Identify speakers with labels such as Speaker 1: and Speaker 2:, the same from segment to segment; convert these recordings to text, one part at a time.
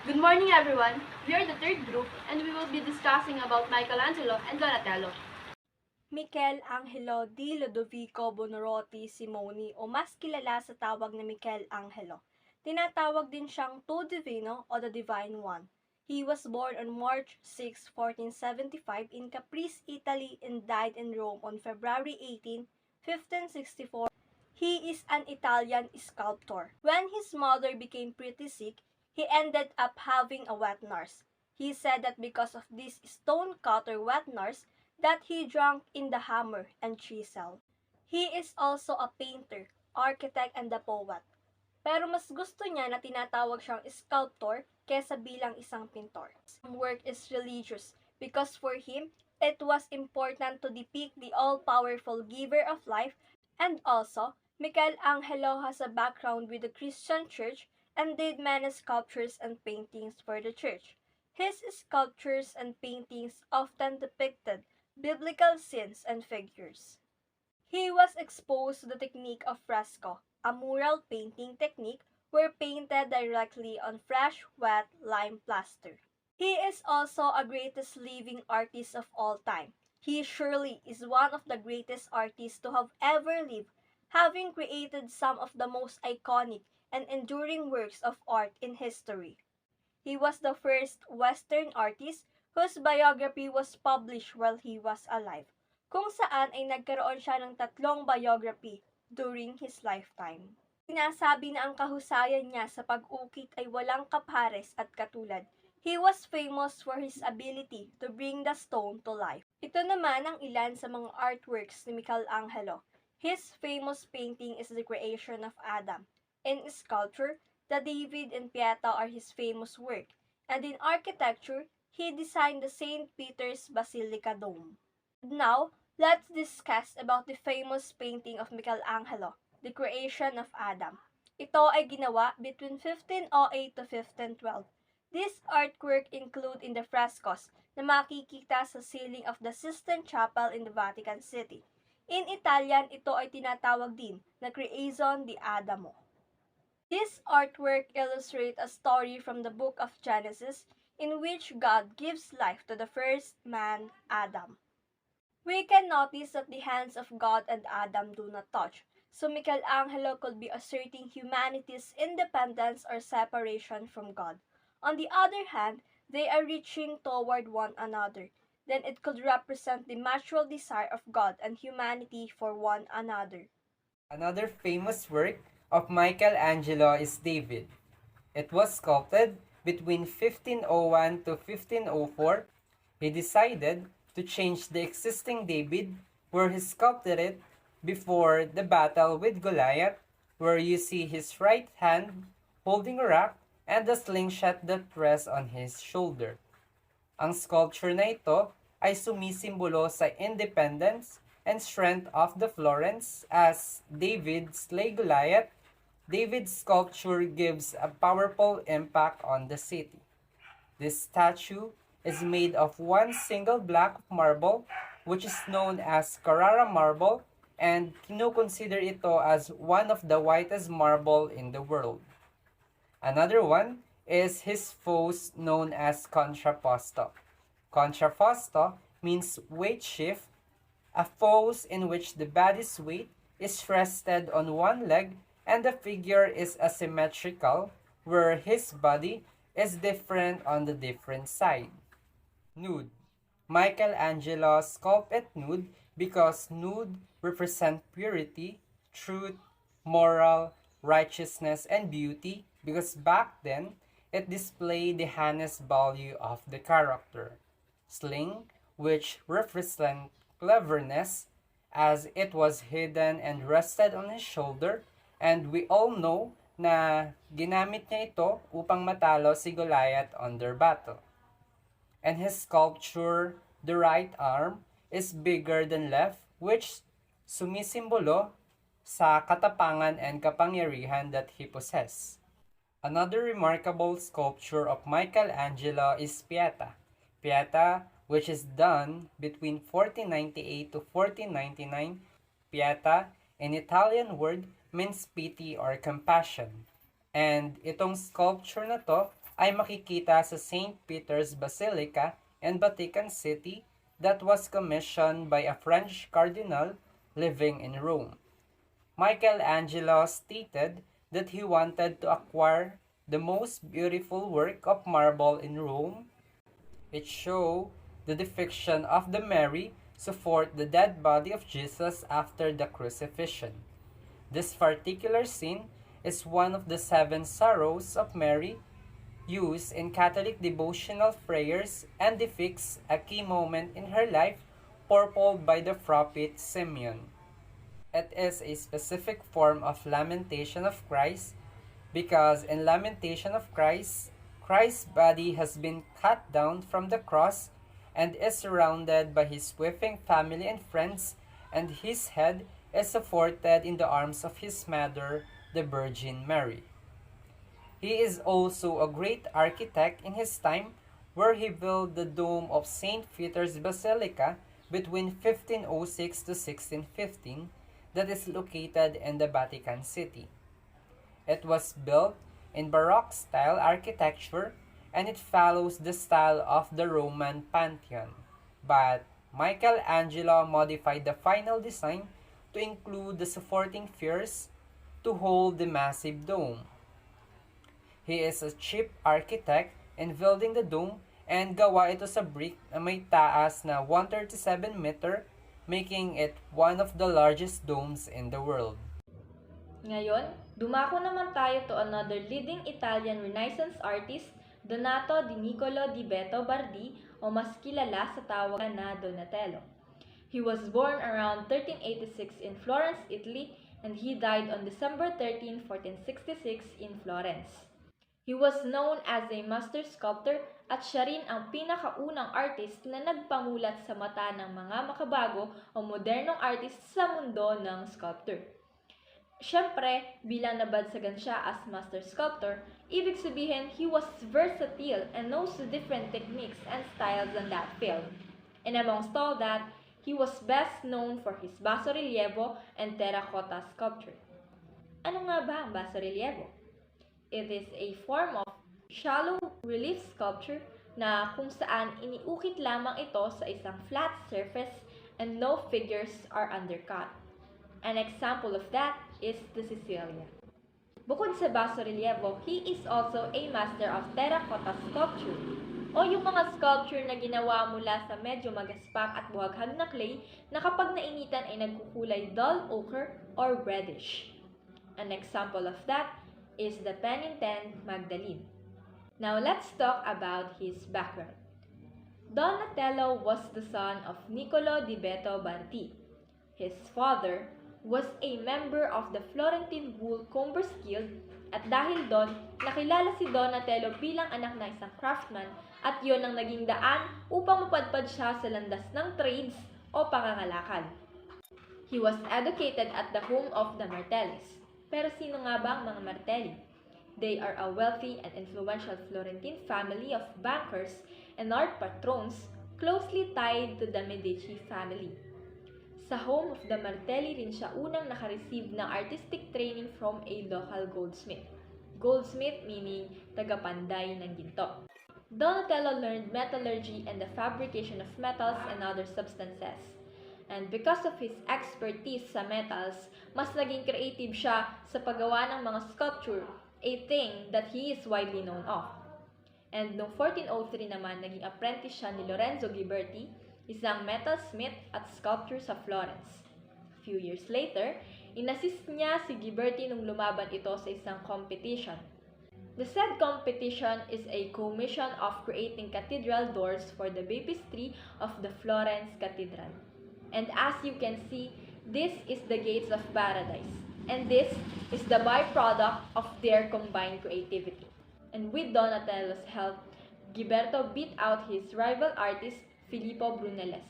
Speaker 1: Good morning, everyone. We are the third group, and we will be discussing about Michelangelo and Donatello.
Speaker 2: Michelangelo di Lodovico Buonarroti Simoni o mas kilala sa tawag na Michelangelo. Tinatawag din siyang Tu Divino o the Divine One. He was born on March 6, 1475 in Caprice, Italy and died in Rome on February 18, 1564. He is an Italian sculptor. When his mother became pretty sick, he ended up having a wet nurse. He said that because of this stone-cutter wet nurse, that he drank in the hammer and chisel. He is also a painter, architect, and a poet. Pero mas gusto niya na tinatawag siyang sculptor kesa bilang isang pintor. His work is religious because for him, it was important to depict the all-powerful giver of life, and also, Michelangelo has a background with the Christian church and did many sculptures and paintings for the church. His sculptures and paintings often depicted biblical scenes and figures. He was exposed to the technique of fresco, a mural painting technique where painted directly on fresh, wet lime plaster. He is also a greatest living artist of all time. He surely is one of the greatest artists to have ever lived, having created some of the most iconic and enduring works of art in history. He was the first Western artist whose biography was published while he was alive, kung saan ay nagkaroon siya ng tatlong biography during his lifetime. Sinasabi na ang kahusayan niya sa pag-ukit ay walang kapares at katulad. He was famous for his ability to bring the stone to life. Ito naman ang ilan sa mga artworks ni Michelangelo. His famous painting is the creation of Adam. In sculpture, the David and Pieta are his famous work, and in architecture, he designed the St. Peter's Basilica dome. Now, let's discuss about the famous painting of Michelangelo, The Creation of Adam. Ito ay ginawa between 1508 to 1512. This artwork include in the frescoes na makikita sa ceiling of the Sistine Chapel in the Vatican City. In Italian, ito ay tinatawag din na Creation di Adamo. This artwork illustrates a story from the book of Genesis in which God gives life to the first man, Adam. We can notice that the hands of God and Adam do not touch, so Michelangelo could be asserting humanity's independence or separation from God. On the other hand, they are reaching toward one another. Then it could represent the mutual desire of God and humanity for one another.
Speaker 3: Another famous work of Michelangelo is David. It was sculpted between 1501 to 1504. He decided to change the existing David where he sculpted it before the battle with Goliath, where you see his right hand holding a rock and a slingshot that rests on his shoulder. Ang sculpture na ito ay sumisimbolo sa independence and strength of the Florence as David slay Goliath. David's sculpture gives a powerful impact on the city. This statue is made of one single block of marble, which is known as Carrara marble, and kinukonsider ito as one of the whitest marble in the world. Another one is his foes known as contrapposto. Contrapposto means weight shift, a pose in which the body's weight is rested on one leg and the figure is asymmetrical, where his body is different on the different side. Nude. Michelangelo sculpted nude because nude represent purity, truth, moral, righteousness, and beauty because back then, it displayed the honest value of the character. Sling, which represent cleverness, as it was hidden and rested on his shoulder, and we all know na ginamit niya ito upang matalo si Goliath on their battle. And his sculpture, the right arm, is bigger than left, which sumisimbolo sa katapangan and kapangyarihan that he possessed. Another remarkable sculpture of Michelangelo is Pieta. Pieta, which is done between 1498 to 1499. Pieta, in Italian word, means pity or compassion. And itong sculpture na to ay makikita sa St. Peter's Basilica in Vatican City that was commissioned by a French cardinal living in Rome. Michelangelo stated that he wanted to acquire the most beautiful work of marble in Rome. It showed the depiction of the Mary support the dead body of Jesus after the crucifixion. This particular scene is one of the 7 sorrows of Mary used in Catholic devotional prayers and depicts a key moment in her life foretold by the prophet Simeon. It is a specific form of lamentation of Christ because in lamentation of Christ, Christ's body has been cut down from the cross and is surrounded by his weeping family and friends, and his head is supported in the arms of his mother, the Virgin Mary. He is also a great architect in his time, where he built the dome of St. Peter's Basilica between 1506 to 1615 that is located in the Vatican City. It was built in Baroque style architecture and it follows the style of the Roman Pantheon. But Michelangelo modified the final design to include the supporting piers to hold the massive dome. He is a chief architect in building the dome and gawa ito sa brick na may taas na 137 meter, making it one of the largest domes in the world.
Speaker 4: Ngayon, dumako naman tayo to another leading Italian Renaissance artist, Donato di Niccolò di Beto Bardi o mas kilala sa tawagan na Donatello. He was born around 1386 in Florence, Italy, and he died on December 13, 1466 in Florence. He was known as a master sculptor at siya rin ang pinakaunang artist na nagpamulat sa mata ng mga makabago o modernong artist sa mundo ng sculptor. Siyempre, bilang nabadsagan siya as master sculptor, ibig sabihin he was versatile and knows the different techniques and styles in that field. And amongst all that, he was best known for his basorelievo and terracotta sculpture. Ano nga ba ang basorelievo? It is a form of shallow relief sculpture na kung saan iniukit lamang ito sa isang flat surface and no figures are undercut. An example of that is the Sicilia. Bukod sa basorelievo, he is also a master of terracotta sculpture o yung mga sculpture na ginawa mula sa medyo magaspak at buhaghag na clay na kapag nainitan ay nagkukulay dull ochre or reddish. An example of that is the Penitent Magdalene. Now let's talk about his background. Donatello was the son of Niccolò di Beto Bardi. His father was a member of the Florentine Wool Combers Guild at dahil doon, nakilala si Donatello bilang anak ng isang craftsman at yon ang naging daan upang mapadpad siya sa landas ng trades o pangangalakal. He was educated at the home of the Martellis. Pero sino nga ba ang mga Martelli? They are a wealthy and influential Florentine family of bankers and art patrons closely tied to the Medici family. Sa home of the Martelli rin siya unang nakareceive ng artistic training from a local goldsmith. Goldsmith meaning tagapanday ng ginto. Donatello learned metallurgy and the fabrication of metals and other substances. And because of his expertise sa metals, mas naging creative siya sa paggawa ng mga sculpture, a thing that he is widely known of. And noong 1403 naman, naging apprentice siya ni Lorenzo Ghiberti, isang metalsmith at sculptor sa Florence. A few years later, inassist niya si Ghiberti nung lumaban ito sa isang competition. The said competition is a commission of creating cathedral doors for the baptistry of the Florence Cathedral. And as you can see, this is the gates of paradise. And this is the byproduct of their combined creativity. And with Donatello's help, Ghiberto beat out his rival artist, Filippo Brunelleschi.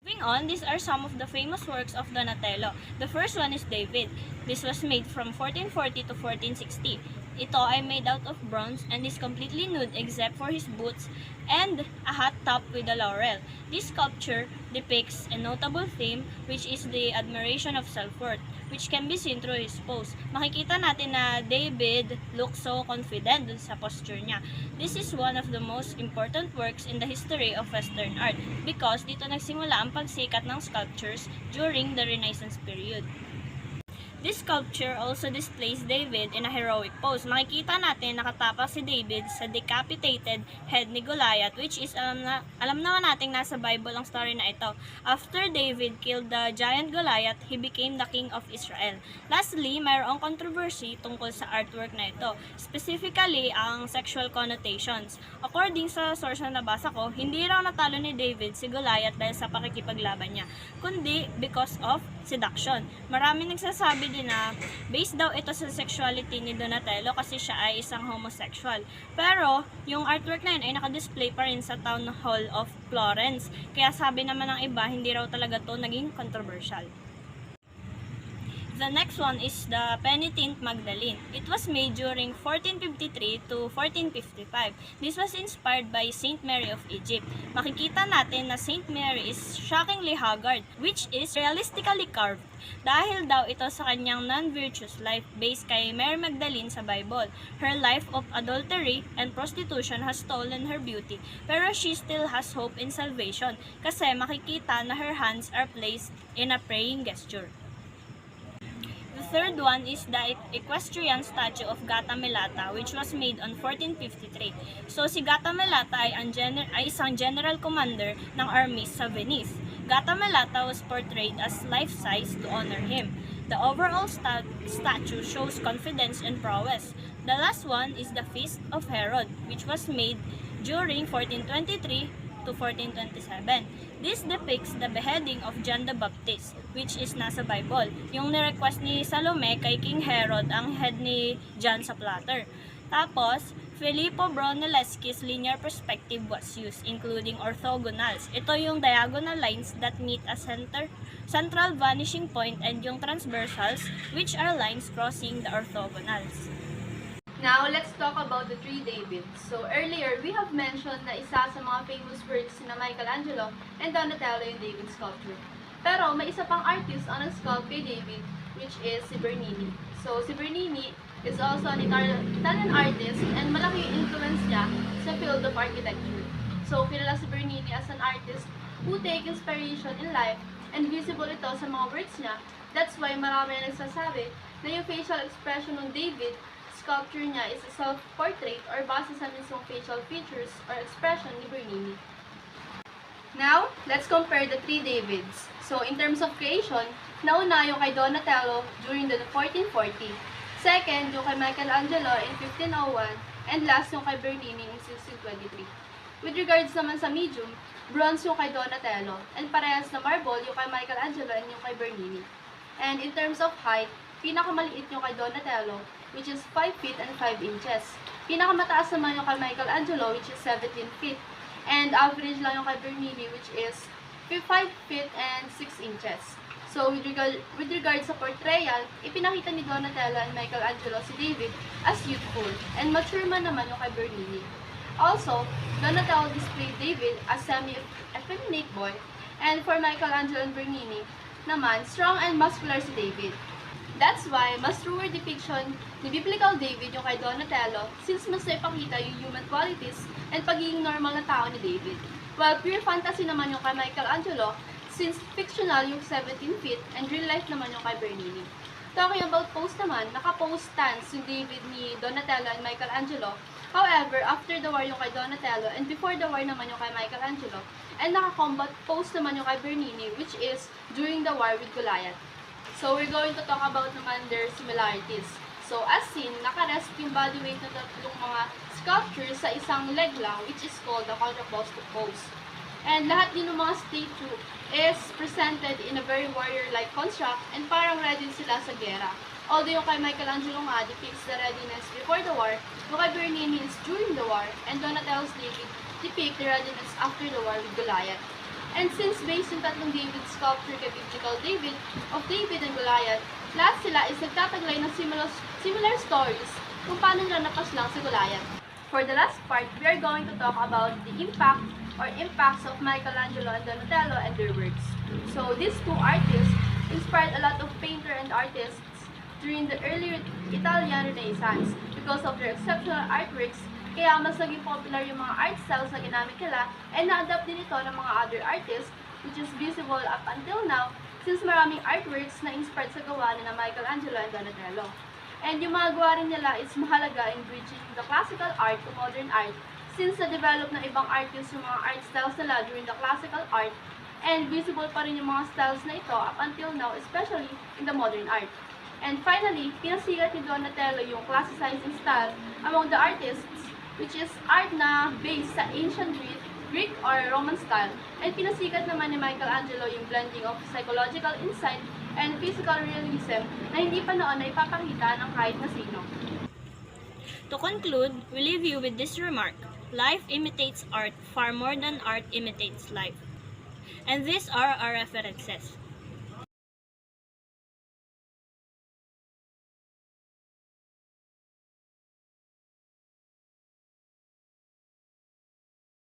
Speaker 5: Moving on, these are some of the famous works of Donatello. The first one is David. This was made from 1440 to 1460. ito ay made out of bronze and is completely nude except for his boots and a hat top with a laurel. This sculpture depicts a notable theme, which is the admiration of self-worth, which can be seen through his pose. Makikita natin na David looks so confident dun sa posture niya. This is one of the most important works in the history of Western art because dito nagsimula ang pagsikat ng sculptures during the Renaissance period. This sculpture also displays David in a heroic pose. Makikita natin nakatapak si David sa decapitated head ni Goliath, which is alam naman natin nasa Bible ang story na ito. After David killed the giant Goliath, he became the king of Israel. Lastly, mayroong controversy tungkol sa artwork na ito, specifically ang sexual connotations. According sa source na nabasa ko, hindi raw natalo ni David si Goliath dahil sa pakikipaglaban niya, kundi because of seduction. Marami nagsasabi din na based daw ito sa sexuality ni Donatello kasi siya ay isang homosexual. Pero yung artwork na yun ay nakadisplay pa rin sa Town Hall of Florence. Kaya sabi naman ng iba, hindi raw talaga to naging controversial. The next one is the Penitent Magdalene. It was made during 1453 to 1455. This was inspired by Saint Mary of Egypt. Makikita natin na Saint Mary is shockingly haggard, which is realistically carved. Dahil daw ito sa kanyang non-virtuous life based kay Mary Magdalene sa Bible. Her life of adultery and prostitution has stolen her beauty, pero she still has hope in salvation kasi makikita na her hands are placed in a praying gesture. The third one is the equestrian statue of Gatamelata, which was made on 1453. So si Gatamelata ay isang general commander ng armies sa Venice. Gatamelata was portrayed as life-size to honor him. The overall statue shows confidence and prowess. The last one is the Feast of Herod, which was made during 1423 to 1427. This depicts the beheading of John the Baptist, which is nasa Bible. Yung ni-request ni Salome kay King Herod ang head ni John sa platter. Tapos, Filippo Brunelleschi's linear perspective was used, including orthogonals. Ito yung diagonal lines that meet a central vanishing point, and yung transversals, which are lines crossing the orthogonals.
Speaker 1: Now, let's talk about the three Davids. So, earlier, we have mentioned na isa sa mga famous works na Michelangelo and Donatello yung David sculpture. Pero, may isa pang artist ang nag-sculpt kay David, which is si Bernini. So, si Bernini is also an Italian artist and malaki yung influence niya sa field of architecture. So, kilala si Bernini as an artist who take inspiration in life and visible ito sa mga works niya. That's why marami na nagsasabi na yung facial expression ng David sculpture niya is a self-portrait or base sa mismong facial features or expression ni Bernini. Now, let's compare the three Davids. So, in terms of creation, nauna yung kay Donatello during the 1440. Second, yung kay Michelangelo in 1501. And last, yung kay Bernini in 1623. With regards naman sa medium, bronze yung kay Donatello. And parehas na marble yung kay Michelangelo and yung kay Bernini. And in terms of height, pinakamaliit yung kay Donatello, which is 5 feet and 5 inches. Pinakamataas naman yung kay Michelangelo, which is 17 feet. And average lang yung kay Bernini, which is 5 feet and 6 inches. So, with regard sa portrayal, ipinakita ni Donatello and Michelangelo si David as youthful, and mature man naman yung kay Bernini. Also, Donatello displayed David as semi-effeminate boy, and for Michelangelo and Bernini naman, strong and muscular si David. That's why, mas truer depiction ni Biblical David yung kay Donatello since mas naipakita yung human qualities and pagiging normal na tao ni David. While pure fantasy naman yung kay Michelangelo since fictional yung 17 feet and real life naman yung kay Bernini. Talking about pose naman, naka-pose stance yung David ni Donatello and Michelangelo. However, after the war yung kay Donatello and before the war naman yung kay Michelangelo. And naka-combat pose naman yung kay Bernini, which is during the war with Goliath. So, we're going to talk about naman their similarities. So, as seen, nakarest yung body weight ng tatlong mga sculptures sa isang leg lang, which is called the contrapposto pose. And lahat din ng mga statue is presented in a very warrior-like construct and parang ready sila sa gera. Although yung kay Michelangelo nga depicts the readiness before the war, yung kay Bernini is during the war, and Donatello's David depict the readiness after the war with Goliath. And since based yung tatlong David sculpture kay Biblical David, of David and Goliath, lahat sila is nagtataglay ng similar stories kung paano nila napaslang si Goliath. For the last part, we are going to talk about the impact or impacts of Michelangelo and Donatello and their works. So these two artists inspired a lot of painter and artists during the early Italian Renaissance because of their exceptional artworks. Kaya mas naging popular yung mga art styles na ginamit nila and na-adapt din ito ng mga other artists which is visible up until now since maraming artworks na inspired sa gawa ni Michelangelo and Donatello. And yung mga gawa rin nila is mahalaga in bridging the classical art to modern art since na-develop ng ibang artists yung mga art styles nila during the classical art and visible pa rin yung mga styles na ito up until now, especially in the modern art. And finally, pinasikat ni Donatello yung classicizing style among the artists, which is art na based sa ancient Greek or Roman style. And pinasikat naman ni Michelangelo yung blending of psychological insight and physical realism na hindi pa noon na ipapakita ng kahit na sino.
Speaker 5: To conclude, we leave you with this remark: life imitates art far more than art imitates life. And these are our references.